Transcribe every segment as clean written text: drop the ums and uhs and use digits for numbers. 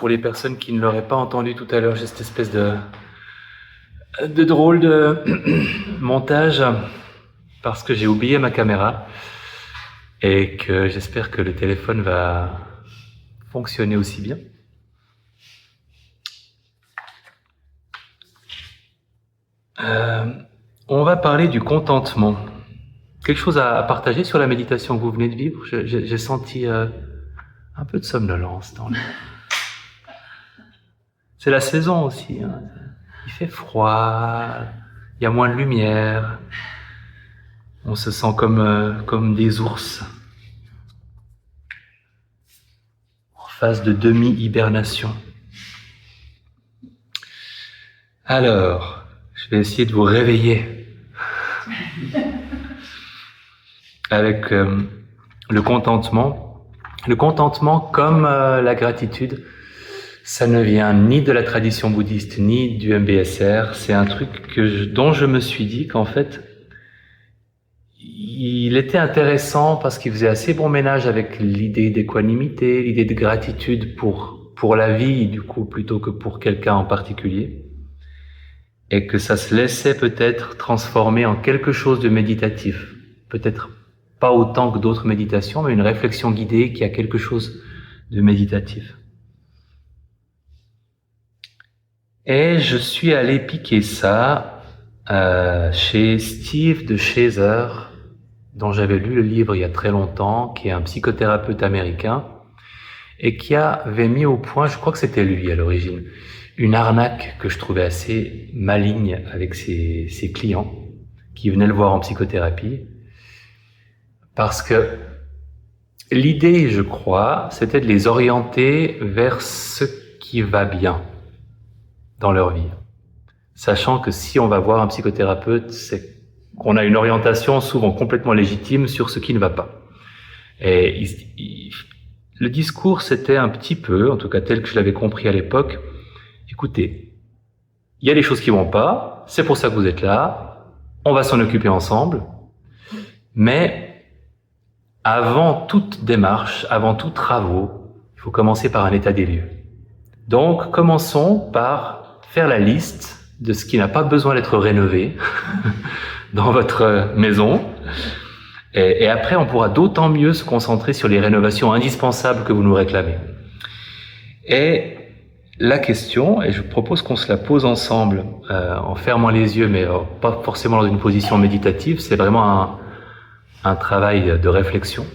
pour les personnes qui ne l'auraient pas entendu tout à l'heure, j'ai cette espèce de drôle de montage parce que j'ai oublié ma caméra et que j'espère que le téléphone va fonctionner aussi bien. On va parler du contentement. Quelque chose à partager sur la méditation que vous venez de vivre? J'ai senti un peu de somnolence dans le... C'est la saison aussi, hein. Il fait froid, il y a moins de lumière, on se sent comme des ours en phase de demi-hibernation. Alors, je vais essayer de vous réveiller avec le contentement. Le contentement, comme la gratitude, ça ne vient ni de la tradition bouddhiste, ni du MBSR. C'est un truc dont je me suis dit qu'en fait, il était intéressant parce qu'il faisait assez bon ménage avec l'idée d'équanimité, l'idée de gratitude pour la vie, du coup, plutôt que pour quelqu'un en particulier. Et que ça se laissait peut-être transformer en quelque chose de méditatif. Peut-être pas autant que d'autres méditations, mais une réflexion guidée qui a quelque chose de méditatif. Et je suis allé piquer ça chez Steve de Chaser, dont j'avais lu le livre il y a très longtemps, qui est un psychothérapeute américain, et qui avait mis au point, je crois que c'était lui à l'origine, une arnaque que je trouvais assez maligne avec ses clients qui venaient le voir en psychothérapie. Parce que l'idée, je crois, c'était de les orienter vers ce qui va bien dans leur vie. Sachant que si on va voir un psychothérapeute, c'est qu'on a une orientation souvent complètement légitime sur ce qui ne va pas. Et le discours, c'était un petit peu, en tout cas tel que je l'avais compris à l'époque, écoutez, il y a des choses qui vont pas, c'est pour ça que vous êtes là, on va s'en occuper ensemble, mais avant toute démarche, avant tout travaux, il faut commencer par un état des lieux. Donc, commençons par faire la liste de ce qui n'a pas besoin d'être rénové dans votre maison. Et après, on pourra d'autant mieux se concentrer sur les rénovations indispensables que vous nous réclamez. Et la question, et je propose qu'on se la pose ensemble en fermant les yeux, mais pas forcément dans une position méditative, c'est vraiment un travail de réflexion.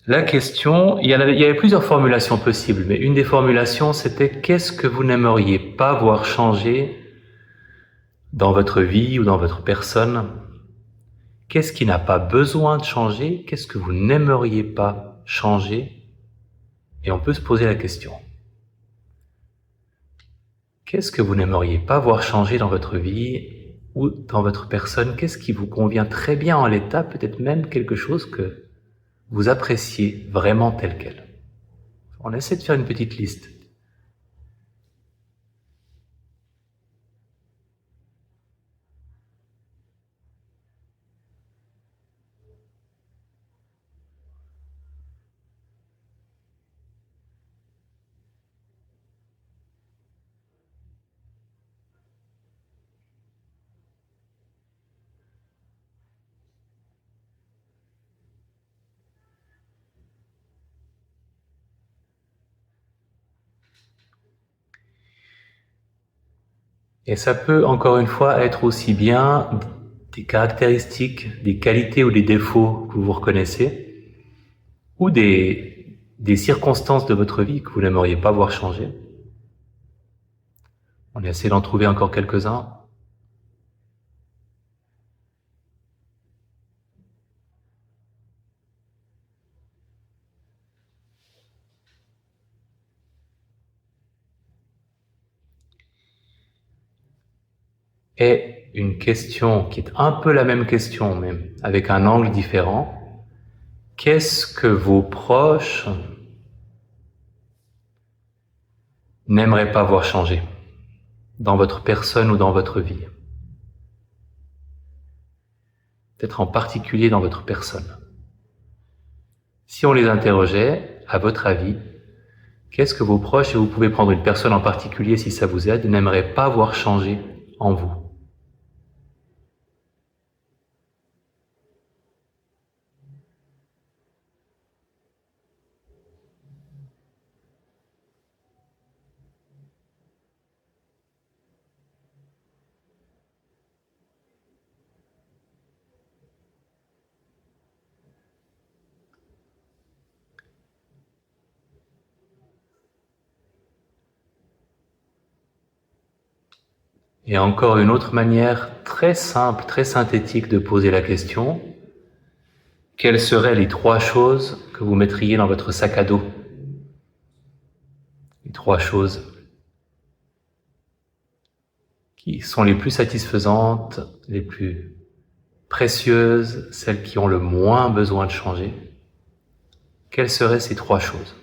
La question, il y avait plusieurs formulations possibles, mais une des formulations, c'était « Qu'est-ce que vous n'aimeriez pas voir changer dans votre vie ou dans votre personne ? Qu'est-ce qui n'a pas besoin de changer ? Qu'est-ce que vous n'aimeriez pas changer ?» Et on peut se poser la question. Qu'est-ce que vous n'aimeriez pas voir changer dans votre vie ou dans votre personne? Qu'est-ce qui vous convient très bien en l'état, peut-être même quelque chose que vous appréciez vraiment tel quel? On essaie de faire une petite liste. Et ça peut, encore une fois, être aussi bien des caractéristiques, des qualités ou des défauts que vous reconnaissez, ou des circonstances de votre vie que vous n'aimeriez pas voir changer. On essaie d'en trouver encore quelques-uns. Et une question qui est un peu la même question, mais avec un angle différent. Qu'est-ce que vos proches n'aimeraient pas voir changer dans votre personne ou dans votre vie? peut-être en particulier dans votre personne. Si on les interrogeait, à votre avis, qu'est-ce que vos proches, et vous pouvez prendre une personne en particulier si ça vous aide, n'aimeraient pas voir changer en vous? Et encore une autre manière très simple, très synthétique de poser la question: quelles seraient les 3 choses que vous mettriez dans votre sac à dos? Les 3 choses qui sont les plus satisfaisantes, les plus précieuses, celles qui ont le moins besoin de changer. Quelles seraient ces 3 choses?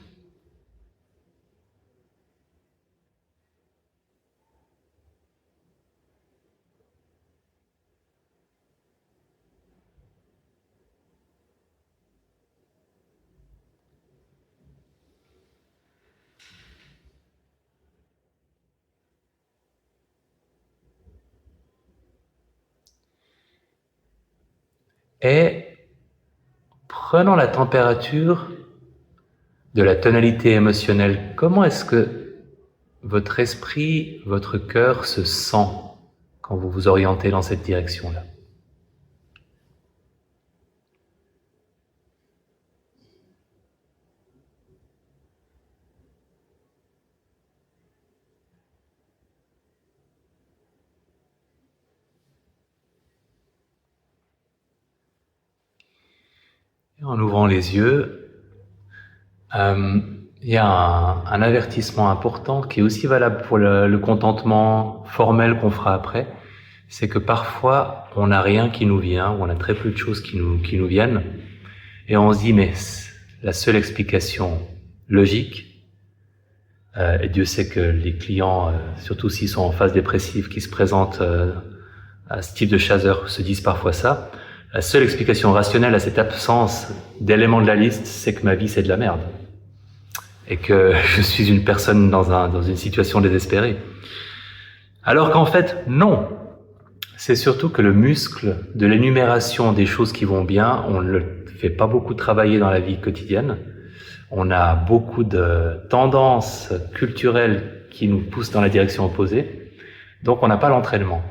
Et prenons la température de la tonalité émotionnelle. Comment est-ce que votre esprit, votre cœur se sent quand vous vous orientez dans cette direction-là? Et en ouvrant les yeux, il y a un avertissement important qui est aussi valable pour le contentement formel qu'on fera après. C'est que parfois, on n'a rien qui nous vient, ou on a très peu de choses qui nous viennent, et on se dit, mais la seule explication logique, et Dieu sait que les clients, surtout s'ils sont en phase dépressive, qui se présentent à ce type de chasseur, se disent parfois ça, la seule explication rationnelle à cette absence d'éléments de la liste, c'est que ma vie c'est de la merde. Et que je suis une personne dans une situation désespérée. Alors qu'en fait, non. C'est surtout que le muscle de l'énumération des choses qui vont bien, on ne le fait pas beaucoup travailler dans la vie quotidienne. On a beaucoup de tendances culturelles qui nous poussent dans la direction opposée. Donc on n'a pas l'entraînement.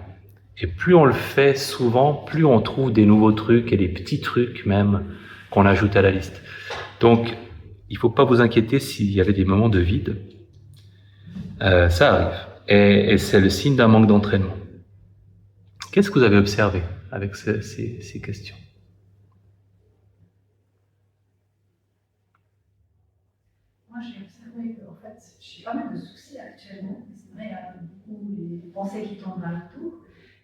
Et plus on le fait souvent, plus on trouve des nouveaux trucs et des petits trucs même qu'on ajoute à la liste. Donc, il ne faut pas vous inquiéter s'il y avait des moments de vide. Ça arrive. Et c'est le signe d'un manque d'entraînement. Qu'est-ce que vous avez observé avec ces questions? Moi, j'ai observé qu'en fait, j'ai pas mal de soucis actuellement. C'est vrai, il y a beaucoup les pensées qui tournent dans le tour.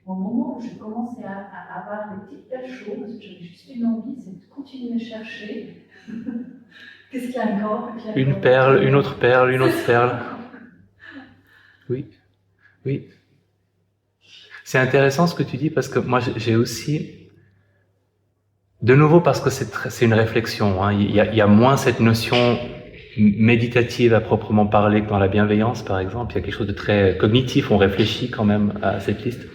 Au moment où je commençais à avoir des petites belles choses, j'avais juste une envie, c'est de continuer à chercher. Qu'est-ce qu'il y a encore? Une perle, une autre perle, une autre perle. Oui, oui. C'est intéressant ce que tu dis parce que moi j'ai aussi, de nouveau parce que c'est une réflexion, hein, il y a moins cette notion méditative à proprement parler que dans la bienveillance par exemple, il y a quelque chose de très cognitif, on réfléchit quand même à cette liste.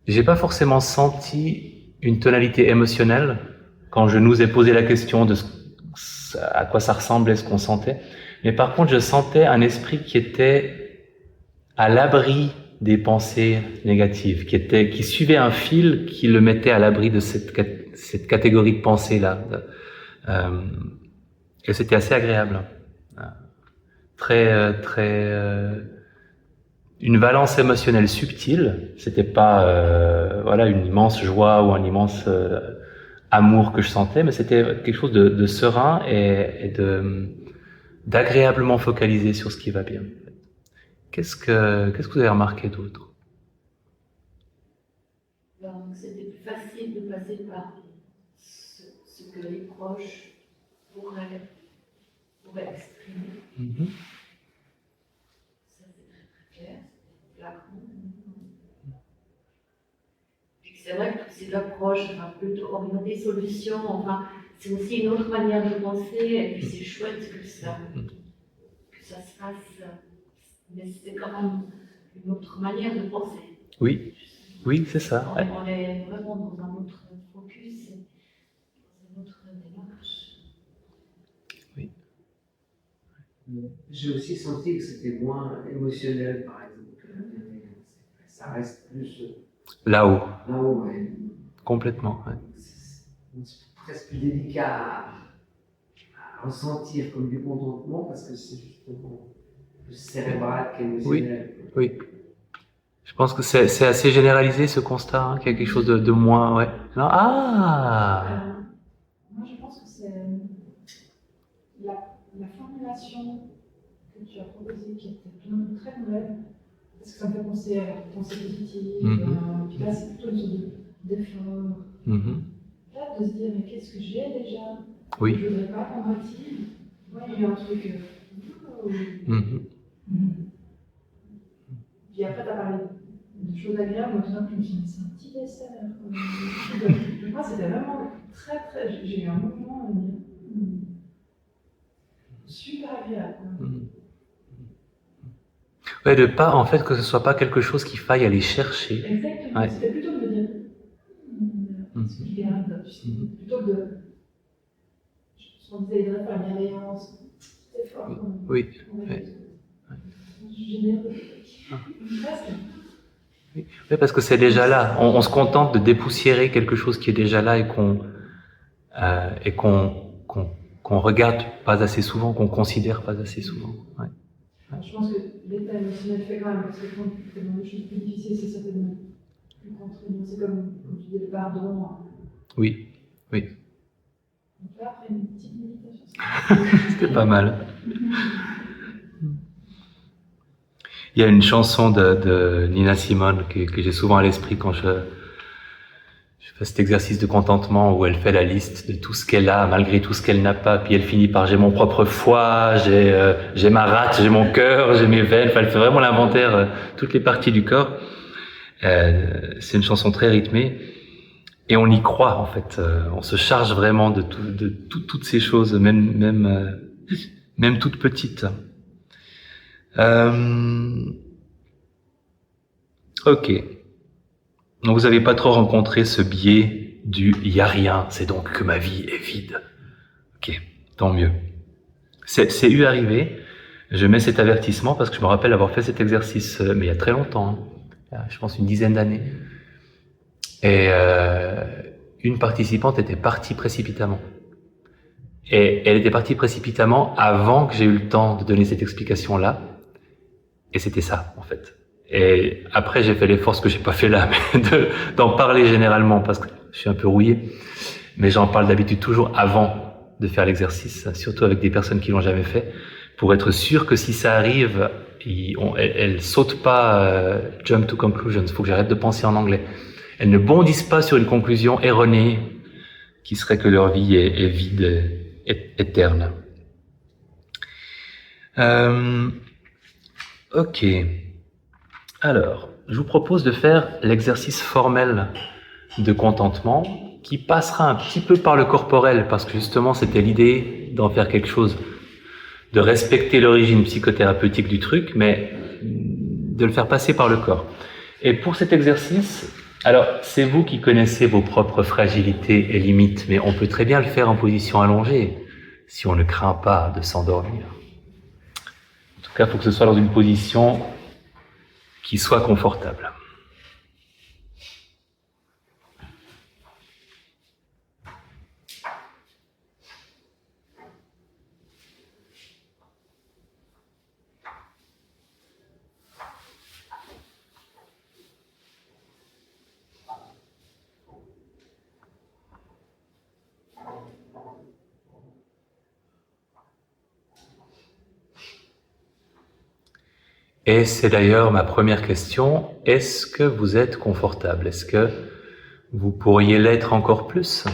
J'ai pas forcément senti une tonalité émotionnelle quand je nous ai posé la question de à quoi ça ressemblait, ce qu'on sentait. Mais par contre, je sentais un esprit qui était à l'abri des pensées négatives, qui suivait un fil qui le mettait à l'abri de cette catégorie de pensées-là. Et c'était assez agréable. Une valence émotionnelle subtile. C'était pas voilà une immense joie ou un immense amour que je sentais, mais c'était quelque chose de serein et d'agréablement focalisé sur ce qui va bien. Qu'est-ce que vous avez remarqué d'autre? Donc, c'était plus facile de passer par ce que les proches pourraient exprimer. Mm-hmm. Ça, c'est très très clair, c'est flagrant. Et c'est vrai que c'est l'approche plutôt orientée solution, enfin, c'est aussi une autre manière de penser, et puis c'est chouette que ça se fasse, mais c'est quand même une autre manière de penser. Oui, oui, c'est ça. Ouais. On est vraiment dans un autre focus, dans une autre démarche. Oui. J'ai aussi senti que c'était moins émotionnel, par exemple, que la bienveillance. Ça reste plus Là-haut, là-haut, ouais. complètement. Ouais. C'est presque plus délicat à ressentir comme du contentement parce que c'est justement plus cérébral qu'émotionnel. Oui. Je pense que c'est assez généralisé ce constat, hein, qu'il y a quelque chose de moins. Ouais. Non. Ah. Moi, je pense que c'est la formulation que tu as proposée qui était très nouvelle, parce que ça me fait penser à la pensée positive. Puis là, c'est plutôt une sorte d'effort. Là, de se dire, mais qu'est-ce que j'ai déjà? Oui. Je ne voudrais pas qu'on m'active. Moi, il y a un truc. Puis après, tu as parlé de choses agréables. Moi, tout d'un coup, je me suis dit, c'est un petit dessert. Moi, c'était vraiment très. J'ai eu un mouvement super agréable. Ouais, de pas, en fait, que ce soit pas quelque chose qu'il faille aller chercher. Exactement. Ouais. C'était plutôt de me dire, ce que je garde, plutôt que de. On disait, il devrait faire la bienveillance. C'est fort. Oui. Généreux. Oui, parce que c'est déjà là. On se contente de dépoussiérer quelque chose qui est déjà là et qu'on regarde pas assez souvent, qu'on considère pas assez souvent. Ouais. Je pense que l'état émotionnel fait quand même, parce que quand tu fais des choses plus difficiles, c'est certainement plus contraignant. C'est comme tu dis le pardon. Oui. Donc là, après une petite méditation. C'était pas mal. Il y a une chanson de Nina Simone que j'ai souvent à l'esprit quand je fais cet exercice de contentement où elle fait la liste de tout ce qu'elle a malgré tout ce qu'elle n'a pas, puis elle finit par j'ai mon propre foie, j'ai ma rate, j'ai mon cœur, j'ai mes veines. Enfin, elle fait vraiment l'inventaire, toutes les parties du corps. C'est une chanson très rythmée et on y croit en fait. On se charge vraiment de toutes ces choses, même toutes petites. Ok. Donc vous n'avez pas trop rencontré ce biais du « il n'y a rien, c'est donc que ma vie est vide ». Ok, tant mieux. C'est eu arrivé. Je mets cet avertissement parce que je me rappelle avoir fait cet exercice, mais il y a très longtemps, hein, je pense une dizaine d'années. Et une participante était partie précipitamment. Et elle était partie précipitamment avant que j'ai eu le temps de donner cette explication-là. Et c'était ça, en fait. Et après, j'ai fait l'effort, ce que j'ai pas fait là, mais d'en parler généralement, parce que je suis un peu rouillé. Mais j'en parle d'habitude toujours avant de faire l'exercice, surtout avec des personnes qui l'ont jamais fait, pour être sûr que si ça arrive, elles sautent pas jump to conclusions. Faut que j'arrête de penser en anglais. Elles ne bondissent pas sur une conclusion erronée qui serait que leur vie est vide, éterne. Ok. Alors, je vous propose de faire l'exercice formel de contentement qui passera un petit peu par le corporel parce que justement c'était l'idée d'en faire quelque chose, de respecter l'origine psychothérapeutique du truc, mais de le faire passer par le corps. Et pour cet exercice, alors c'est vous qui connaissez vos propres fragilités et limites, mais on peut très bien le faire en position allongée si on ne craint pas de s'endormir. En tout cas, il faut que ce soit dans une position qui soit confortable. Et c'est d'ailleurs ma première question, est-ce que vous êtes confortable? Est-ce que vous pourriez l'être encore plus?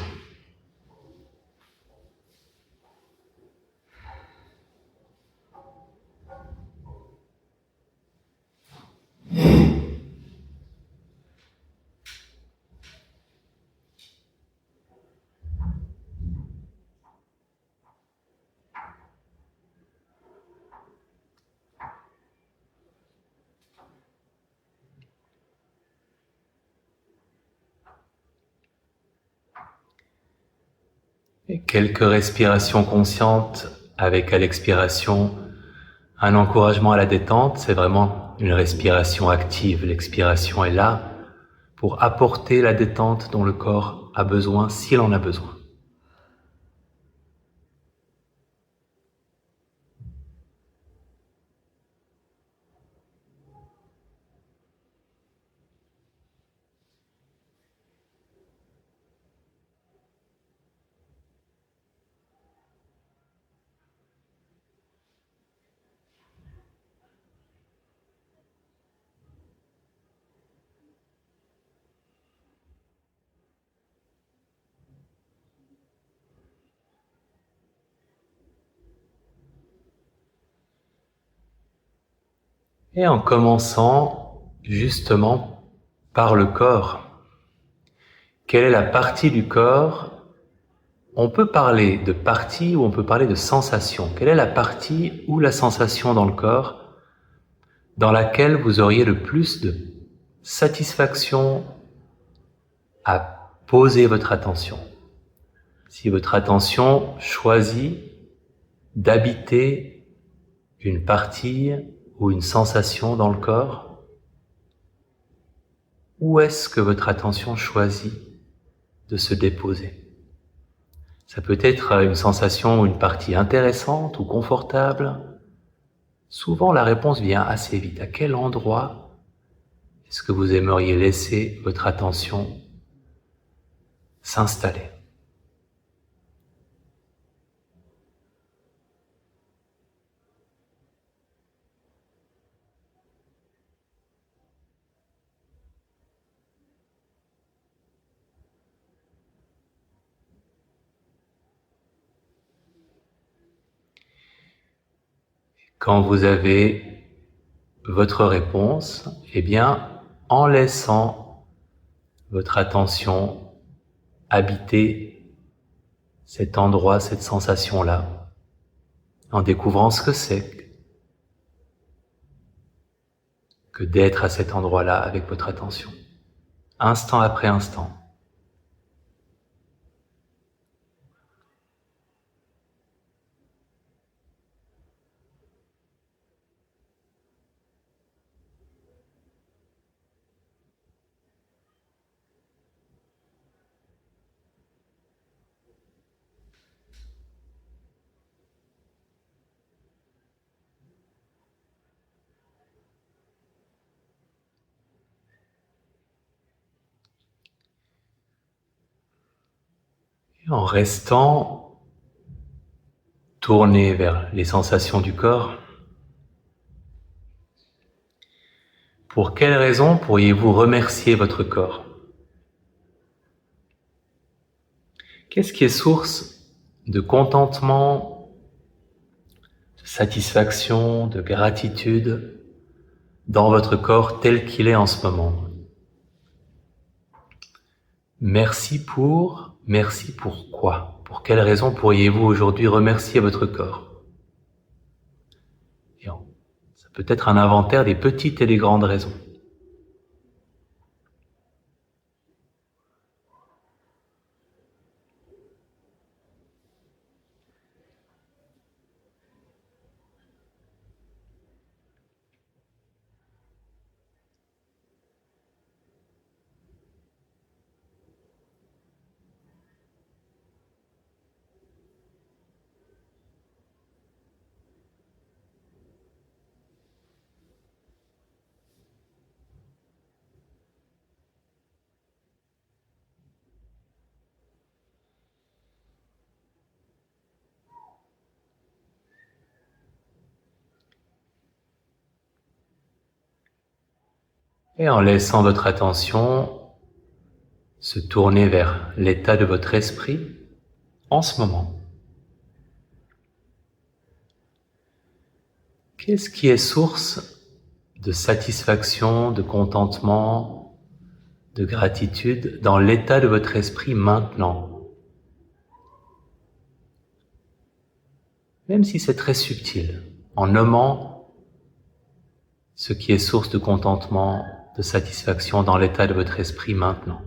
Et quelques respirations conscientes avec à l'expiration un encouragement à la détente. C'est vraiment une respiration active. L'expiration est là pour apporter la détente dont le corps a besoin s'il en a besoin. Et en commençant justement par le corps, quelle est la partie du corps? On peut parler de partie ou on peut parler de sensation. Quelle est la partie ou la sensation dans le corps dans laquelle vous auriez le plus de satisfaction à poser votre attention? Si votre attention choisit d'habiter une partie ou une sensation dans le corps, où est-ce que votre attention choisit de se déposer? Ça peut être une sensation ou une partie intéressante ou confortable. Souvent, la réponse vient assez vite. À quel endroit est-ce que vous aimeriez laisser votre attention s'installer? Quand vous avez votre réponse, eh bien, en laissant votre attention habiter cet endroit, cette sensation-là, en découvrant ce que c'est que d'être à cet endroit-là avec votre attention, instant après instant. Et en restant tourné vers les sensations du corps, pour quelle raison pourriez-vous remercier votre corps? Qu'est-ce qui est source de contentement, de satisfaction, de gratitude dans votre corps tel qu'il est en ce moment? Merci pour quoi? Pour quelle raison pourriez-vous aujourd'hui remercier votre corps? Et ça peut être un inventaire des petites et des grandes raisons. Et en laissant votre attention se tourner vers l'état de votre esprit en ce moment. Qu'est-ce qui est source de satisfaction, de contentement, de gratitude dans l'état de votre esprit maintenant? Même si c'est très subtil, en nommant ce qui est source de contentement, de satisfaction dans l'état de votre esprit maintenant.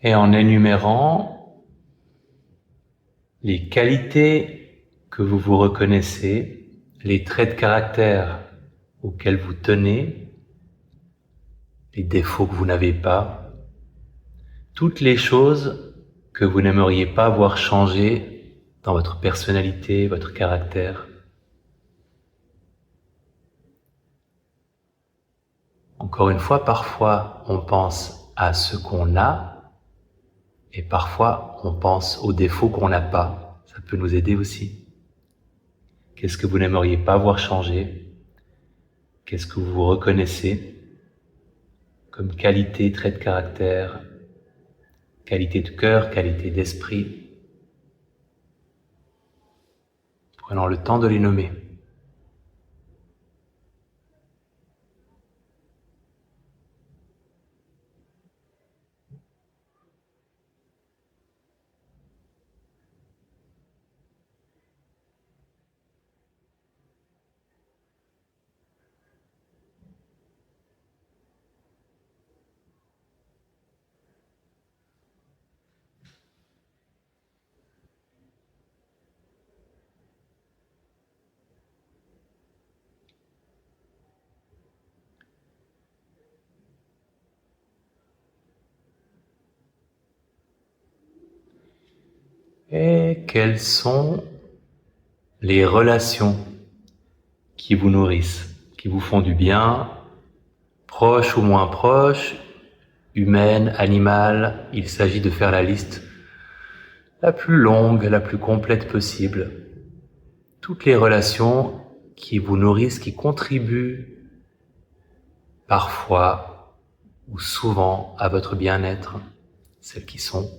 et en énumérant les qualités que vous vous reconnaissez, les traits de caractère auxquels vous tenez, les défauts que vous n'avez pas, toutes les choses que vous n'aimeriez pas voir changer dans votre personnalité, votre caractère. Encore une fois, parfois on pense à ce qu'on a et parfois on pense aux défauts qu'on n'a pas. Ça peut nous aider aussi. Qu'est-ce que vous n'aimeriez pas voir changer? Qu'est-ce que vous reconnaissez comme qualité, trait de caractère, qualité de cœur, qualité d'esprit? Prenons le temps de les nommer. Et quelles sont les relations qui vous nourrissent, qui vous font du bien, proches ou moins proches, humaines, animales? Il s'agit de faire la liste la plus longue, la plus complète possible. Toutes les relations qui vous nourrissent, qui contribuent parfois ou souvent à votre bien-être, celles qui sont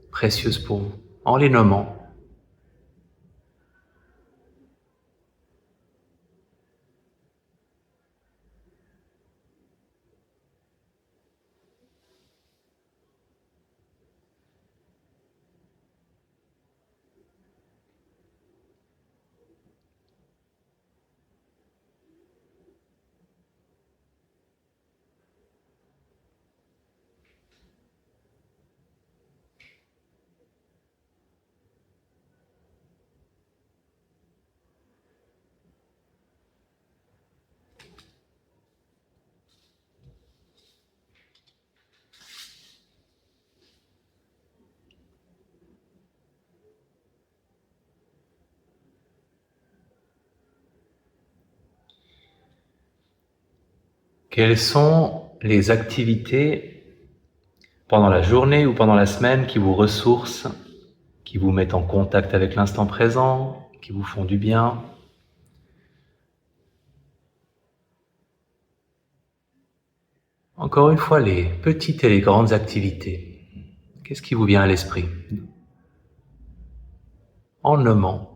précieuses pour vous, en les nommant. Quelles sont les activités pendant la journée ou pendant la semaine qui vous ressourcent, qui vous mettent en contact avec l'instant présent, qui vous font du bien? Encore une fois, les petites et les grandes activités. Qu'est-ce qui vous vient à l'esprit? En nommant.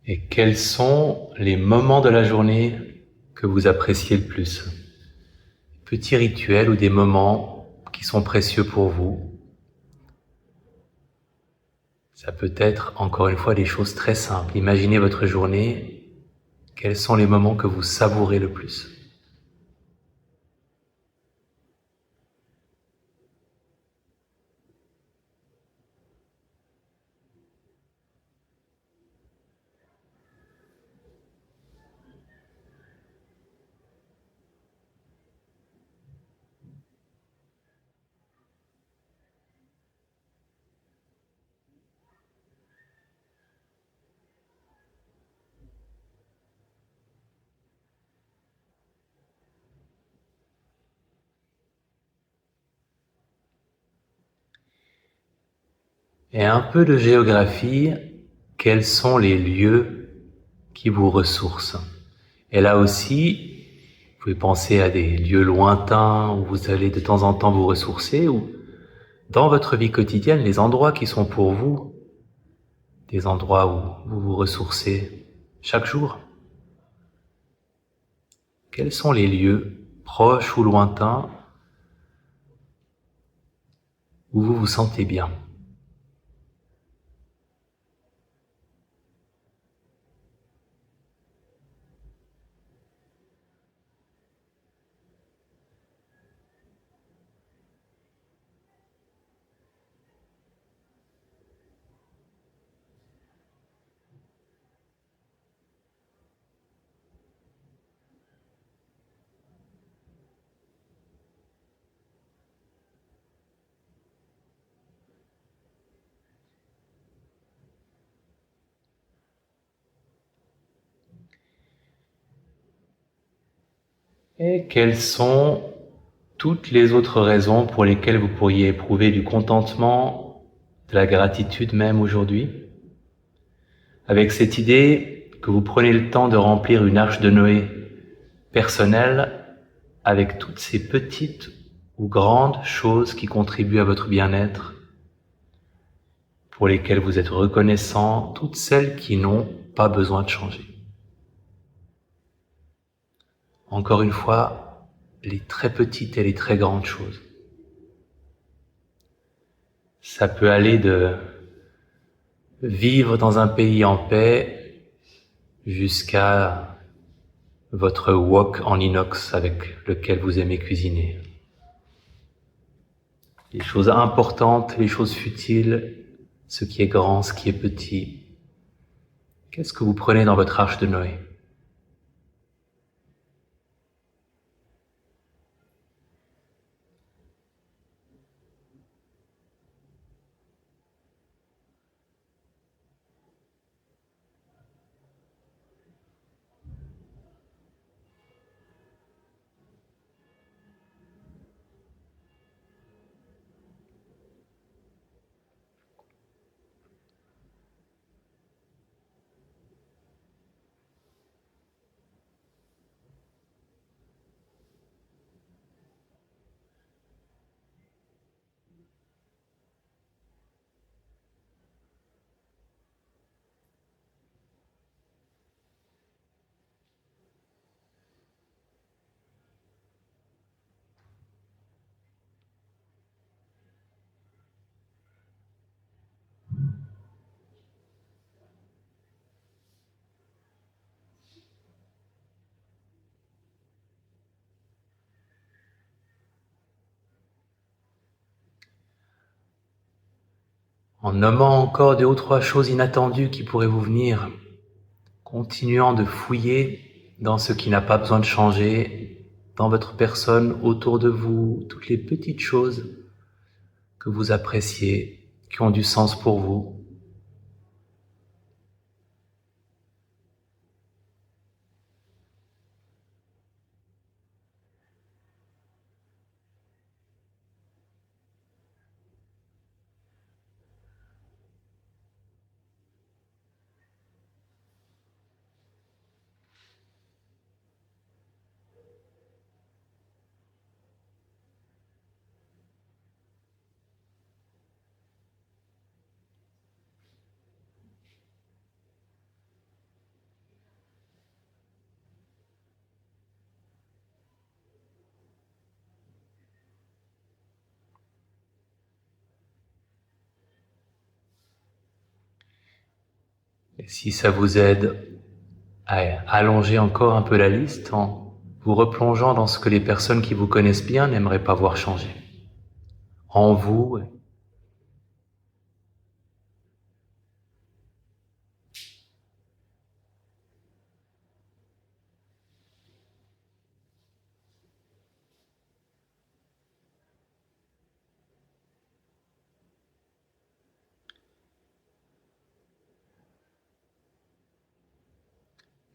Et quels sont les moments de la journée que vous appréciez le plus? Petits rituels ou des moments qui sont précieux pour vous. Ça peut être, encore une fois, des choses très simples. Imaginez votre journée. Quels sont les moments que vous savourez le plus? Et un peu de géographie, quels sont les lieux qui vous ressourcent? Et là aussi, vous pouvez penser à des lieux lointains où vous allez de temps en temps vous ressourcer, ou dans votre vie quotidienne, les endroits qui sont pour vous des endroits où vous vous ressourcez chaque jour. Quels sont les lieux, proches ou lointains, où vous vous sentez bien? Et quelles sont toutes les autres raisons pour lesquelles vous pourriez éprouver du contentement, de la gratitude même aujourd'hui, avec cette idée que vous prenez le temps de remplir une arche de Noé personnelle avec toutes ces petites ou grandes choses qui contribuent à votre bien-être, pour lesquelles vous êtes reconnaissant, toutes celles qui n'ont pas besoin de changer. Encore une fois, les très petites et les très grandes choses. Ça peut aller de vivre dans un pays en paix jusqu'à votre wok en inox avec lequel vous aimez cuisiner. Les choses importantes, les choses futiles, ce qui est grand, ce qui est petit. Qu'est-ce que vous prenez dans votre arche de Noé? En nommant encore 2 ou 3 choses inattendues qui pourraient vous venir, continuant de fouiller dans ce qui n'a pas besoin de changer, dans votre personne, autour de vous, toutes les petites choses que vous appréciez, qui ont du sens pour vous. Et si ça vous aide à allonger encore un peu la liste en vous replongeant dans ce que les personnes qui vous connaissent bien n'aimeraient pas voir changer. En vous.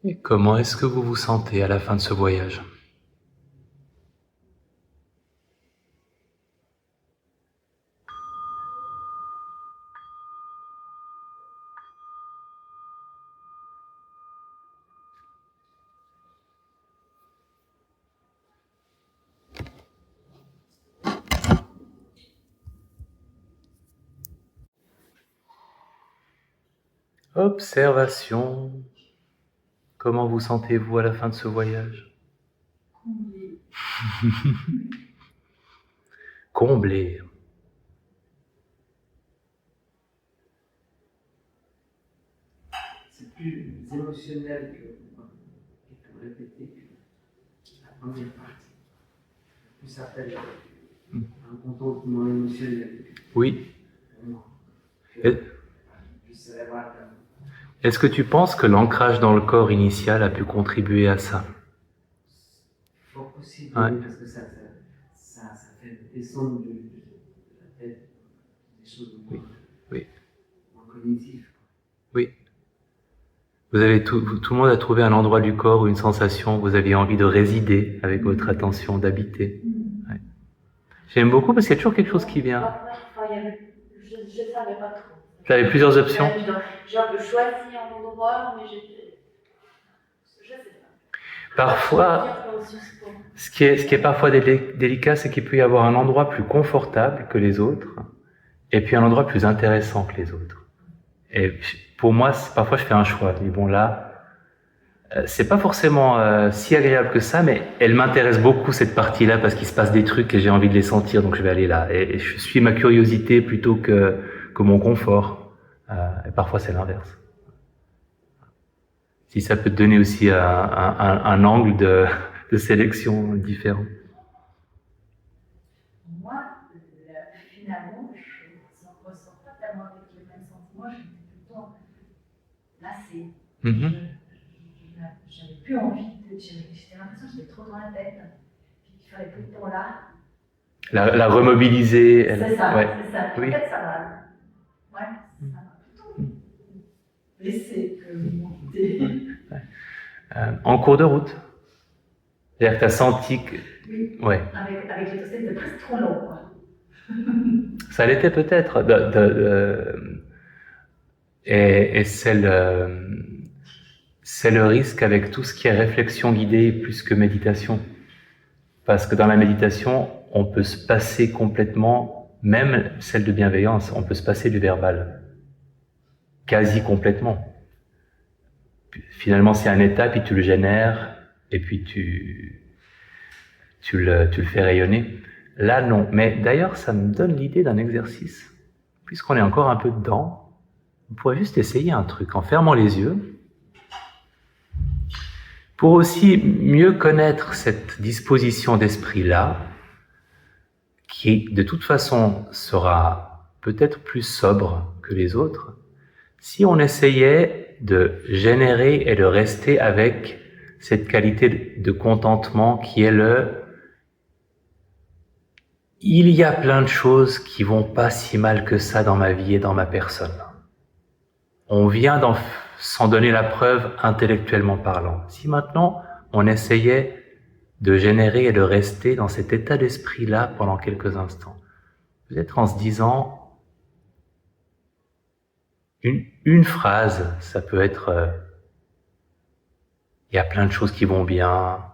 Et comment est-ce que vous vous sentez à la fin de ce voyage? Observation. Comment vous sentez-vous à la fin de ce voyage? Comblé. Comblé. C'est plus émotionnel que répété que la première partie. Plus ça s'appelle un contentement émotionnel. Oui. Du cérébral. Est-ce que tu penses que l'ancrage dans le corps initial a pu contribuer à ça? Fort possible, Ouais. parce que ça fait descendre de la tête des choses Oui. moins cognitives. Oui. Vous avez tout le monde a trouvé un endroit du corps ou une sensation où vous aviez envie de résider avec votre attention, d'habiter. Ouais. J'aime beaucoup parce qu'il y a toujours quelque chose qui vient. Je ne savais pas trop. J'avais plusieurs options. J'ai un peu choisi un endroit, mais je sais pas. Parfois, ce qui est parfois délicat, c'est qu'il peut y avoir un endroit plus confortable que les autres, et puis un endroit plus intéressant que les autres. Et pour moi, parfois je fais un choix. Je dis bon là, c'est pas forcément si agréable que ça, mais elle m'intéresse beaucoup cette partie-là parce qu'il se passe des trucs et j'ai envie de les sentir, donc je vais aller là. Et je suis ma curiosité plutôt que mon confort. Et parfois c'est l'inverse. Si ça peut te donner aussi un angle de sélection différent. Moi, finalement, je ne ressens pas tellement avec les mêmes sentiments, j'étais tout le temps lassée. J'avais plus envie j'avais l'impression que j'étais trop dans la tête, puis qu'il fallait tout le temps là. La remobiliser. C'est ça, ouais. c'est ça. Oui. En fait, ça m'a plutôt laissé monter. En cours de route. C'est-à-dire que tu as senti que... Oui, ouais. avec les dossiers, c'était presque trop long, quoi. Ça l'était peut-être. Et c'est le risque avec tout ce qui est réflexion guidée plus que méditation. Parce que dans la méditation, on peut se passer complètement, même celle de bienveillance, on peut se passer du verbal. Quasi complètement. Finalement, c'est un état, puis tu le génères, et puis tu le fais rayonner. Là, non. Mais d'ailleurs, ça me donne l'idée d'un exercice. Puisqu'on est encore un peu dedans, vous pourrez juste essayer un truc en fermant les yeux. Pour aussi mieux connaître cette disposition d'esprit-là, qui de toute façon sera peut-être plus sobre que les autres, si on essayait de générer et de rester avec cette qualité de contentement qui est il y a plein de choses qui vont pas si mal que ça dans ma vie et dans ma personne. On vient s'en donner la preuve intellectuellement parlant. Si maintenant on essayait de générer et de rester dans cet état d'esprit-là pendant quelques instants, peut-être en se disant une phrase, ça peut être il y a plein de choses qui vont bien,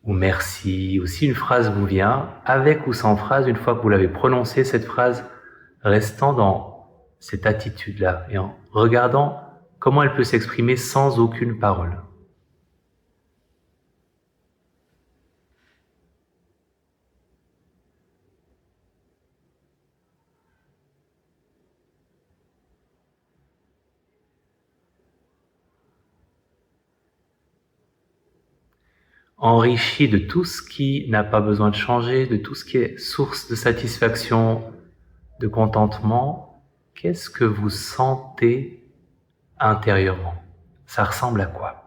ou merci, ou si une phrase vous vient, avec ou sans phrase, une fois que vous l'avez prononcée, cette phrase, restant dans cette attitude-là et en regardant comment elle peut s'exprimer sans aucune parole. Enrichi de tout ce qui n'a pas besoin de changer, de tout ce qui est source de satisfaction, de contentement, qu'est-ce que vous sentez intérieurement? Ça ressemble à quoi?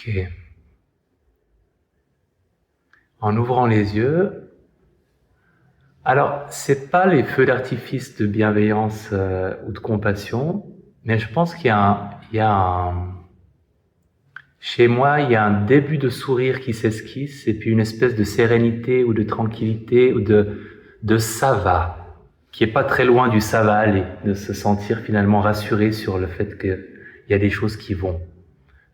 Ok. En ouvrant les yeux, alors c'est pas les feux d'artifice de bienveillance ou de compassion, mais je pense qu'il y a Chez moi, il y a un début de sourire qui s'esquisse et puis une espèce de sérénité ou de tranquillité ou de ça va, qui est pas très loin du ça va aller, de se sentir finalement rassuré sur le fait qu'il y a des choses qui vont.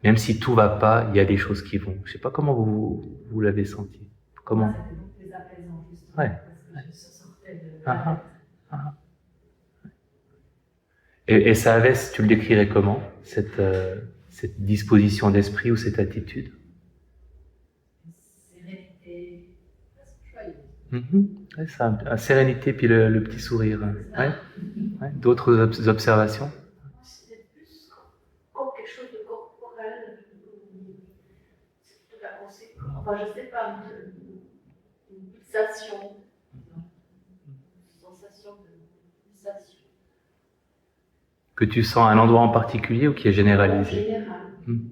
Même si tout va pas, il y a des choses qui vont. Je sais pas comment vous l'avez senti. Comment? C'était beaucoup plus apaisant, justement, Ouais. parce que je sortais de Ah, ah. Et ça avait, tu le décrirais comment, cette disposition d'esprit ou cette attitude? sérénité, joyeuse. Ouais, ça, la sérénité puis le petit sourire. Ouais. Ouais. D'autres observations? C'était plus comme quelque chose de corporel. C'est plutôt la conséquence. Enfin, je sais pas, une pulsation. Une sensation de pulsation. Que tu sens à un endroit en particulier ou qui est En généralisé? général. Mhm.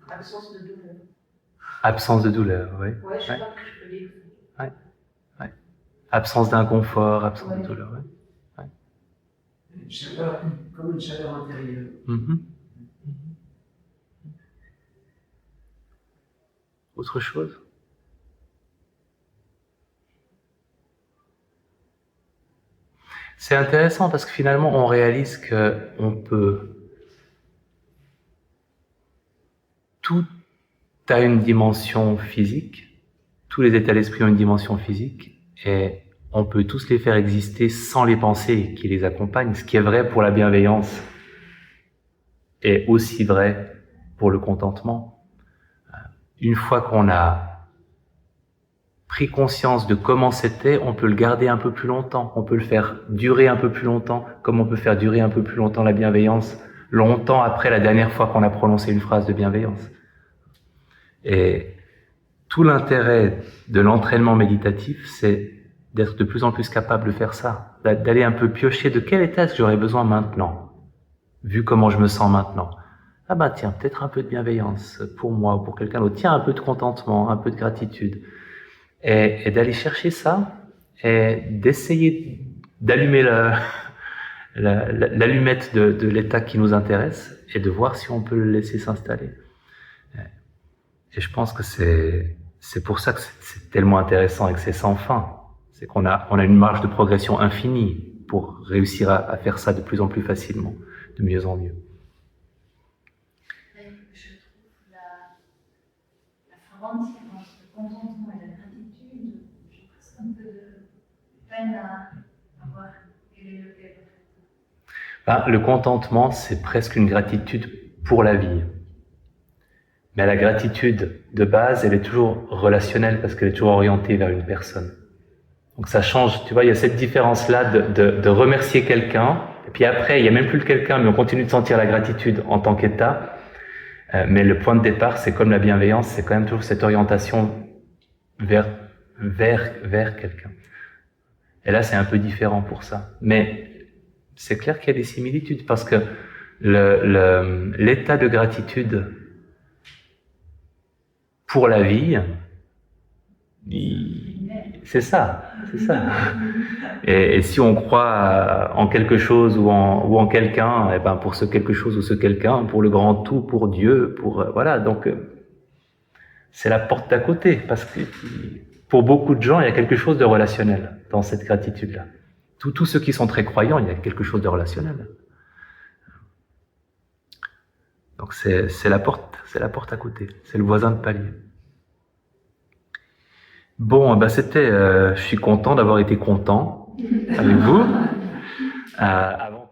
Absence de douleur. Absence de douleur, oui. Ouais, je sais pas que je peux l'expliquer. Absence d'inconfort, absence de douleur, ouais. Une chaleur, comme une chaleur intérieure. Mhm. Autre chose? C'est intéressant parce que finalement on réalise que on peut, tout a une dimension physique, tous les états d'esprit ont une dimension physique et on peut tous les faire exister sans les pensées qui les accompagnent. Ce qui est vrai pour la bienveillance est aussi vrai pour le contentement. Une fois qu'on a pris conscience de comment c'était, on peut le garder un peu plus longtemps, on peut le faire durer un peu plus longtemps, comme on peut faire durer un peu plus longtemps la bienveillance, longtemps après la dernière fois qu'on a prononcé une phrase de bienveillance. Et tout l'intérêt de l'entraînement méditatif, c'est d'être de plus en plus capable de faire ça, d'aller un peu piocher de quel état est-ce que j'aurais besoin maintenant, vu comment je me sens maintenant. Ah ben tiens, peut-être un peu de bienveillance pour moi ou pour quelqu'un d'autre, tiens un peu de contentement, un peu de gratitude. Et d'aller chercher ça et d'essayer d'allumer l'allumette de l'état qui nous intéresse et de voir si on peut le laisser s'installer. Et je pense que c'est pour ça que c'est tellement intéressant et que c'est sans fin. C'est qu'on a une marge de progression infinie pour réussir à faire ça de plus en plus facilement, de mieux en mieux. Je trouve la frontière entre le contentement et la gratitude, j'ai presque un peu de peine à voir quel est lequel. Ben, le contentement, c'est presque une gratitude pour la vie. Mais la gratitude de base, elle est toujours relationnelle parce qu'elle est toujours orientée vers une personne. Donc ça change, tu vois, il y a cette différence-là de remercier quelqu'un, et puis après, il n'y a même plus le quelqu'un, mais on continue de sentir la gratitude en tant qu'état. Mais le point de départ, c'est comme la bienveillance, c'est quand même toujours cette orientation vers quelqu'un. Et là, c'est un peu différent pour ça. Mais c'est clair qu'il y a des similitudes parce que l'état de gratitude pour la vie, c'est ça. Et si on croit en quelque chose ou en quelqu'un, et ben pour ce quelque chose ou ce quelqu'un, pour le grand tout, pour Dieu, voilà. Donc c'est la porte d'à côté, parce que pour beaucoup de gens, il y a quelque chose de relationnel dans cette gratitude-là. Tous ceux qui sont très croyants, il y a quelque chose de relationnel. Donc c'est la porte à côté, c'est le voisin de palier. Bon, ben je suis content d'avoir été content avec vous. Avant